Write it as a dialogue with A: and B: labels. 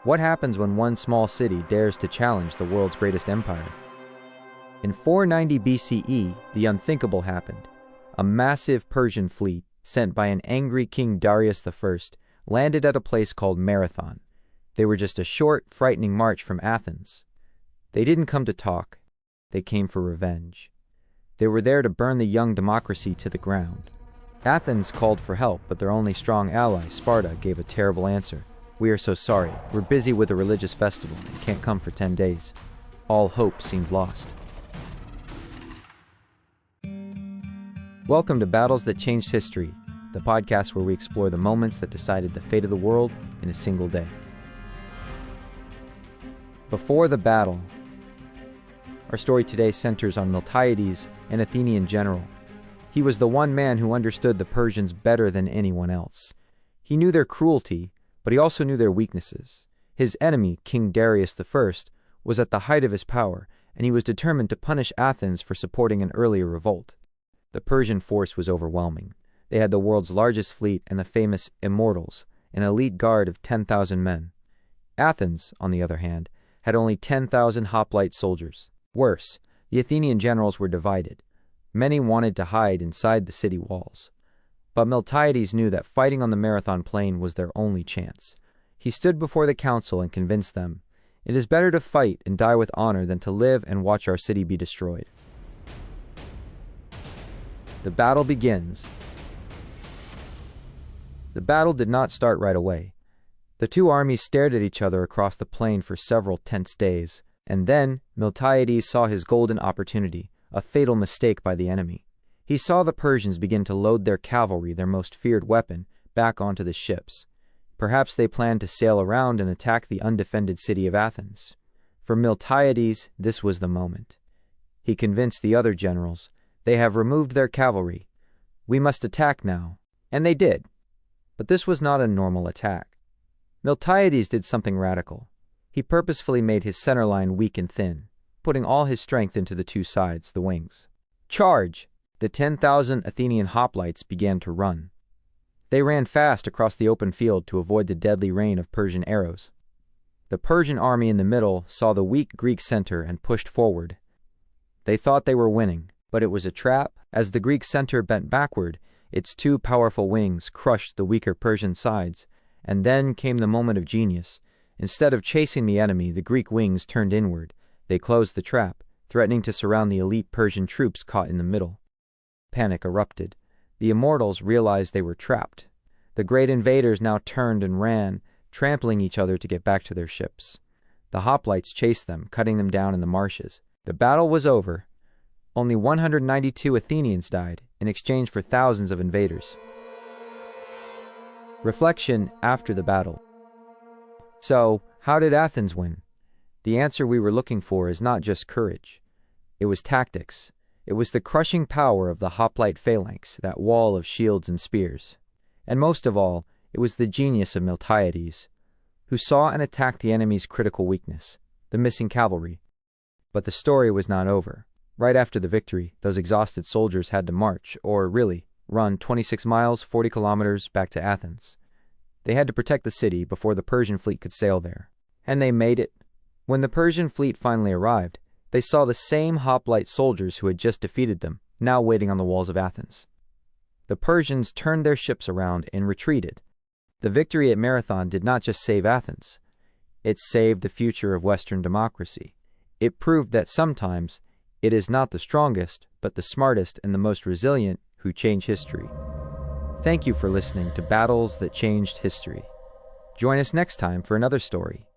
A: What happens when one small city dares to challenge the world's greatest empire? In 490 BCE, the unthinkable happened. A massive Persian fleet, sent by an angry King Darius I, landed at a place called Marathon. They were just a short, frightening march from Athens. They didn't come to talk. They came for revenge. They were there to burn the young democracy to the ground. Athens called for help, but their only strong ally, Sparta, gave a terrible answer. "We are so sorry. We're busy with a religious festival and can't come for 10 days. All hope seemed lost. Welcome to Battles That Changed History, the podcast where we explore the moments that decided the fate of the world in a single day. Before the battle, our story today centers on Miltiades, an Athenian general. He was the one man who understood the Persians better than anyone else. He knew their cruelty, but he also knew their weaknesses. His enemy, King Darius I, was at the height of his power, and he was determined to punish Athens for supporting an earlier revolt. The Persian force was overwhelming. They had the world's largest fleet and the famous Immortals, an elite guard of 10,000 men. Athens, on the other hand, had only 10,000 hoplite soldiers. Worse, the Athenian generals were divided. Many wanted to hide inside the city walls. But Miltiades knew that fighting on the Marathon plain was their only chance. He stood before the council and convinced them, "It is better to fight and die with honor than to live and watch our city be destroyed." The battle begins. The battle did not start right away. The two armies stared at each other across the plain for several tense days, and then Miltiades saw his golden opportunity, a fatal mistake by the enemy. He saw the Persians begin to load their cavalry, their most feared weapon, back onto the ships. Perhaps they planned to sail around and attack the undefended city of Athens. For Miltiades, this was the moment. He convinced the other generals, "They have removed their cavalry. We must attack now." And they did. But this was not a normal attack. Miltiades did something radical. He purposefully made his center line weak and thin, putting all his strength into the two sides, the wings. "Charge!" The 10,000 Athenian hoplites began to run. They ran fast across the open field to avoid the deadly rain of Persian arrows. The Persian army in the middle saw the weak Greek center and pushed forward. They thought they were winning, but it was a trap. As the Greek center bent backward, its two powerful wings crushed the weaker Persian sides, and then came the moment of genius. Instead of chasing the enemy, the Greek wings turned inward. They closed the trap, threatening to surround the elite Persian troops caught in the middle. Panic erupted. The Immortals realized they were trapped. The great invaders now turned and ran, trampling each other to get back to their ships. The hoplites chased them, cutting them down in the marshes. The battle was over. Only 192 Athenians died in exchange for thousands of invaders. Reflection after the battle. So, how did Athens win? The answer we were looking for is not just courage. It was tactics. It was the crushing power of the hoplite phalanx, that wall of shields and spears. And most of all, it was the genius of Miltiades, who saw and attacked the enemy's critical weakness, the missing cavalry. But the story was not over. Right after the victory, those exhausted soldiers had to march, or really, run 26 miles, 40 kilometers back to Athens. They had to protect the city before the Persian fleet could sail there. And they made it. When the Persian fleet finally arrived, they saw the same hoplite soldiers who had just defeated them, now waiting on the walls of Athens. The Persians turned their ships around and retreated. The victory at Marathon did not just save Athens. It saved the future of Western democracy. It proved that sometimes it is not the strongest, but the smartest and the most resilient who change history. Thank you for listening to Battles That Changed History. Join us next time for another story.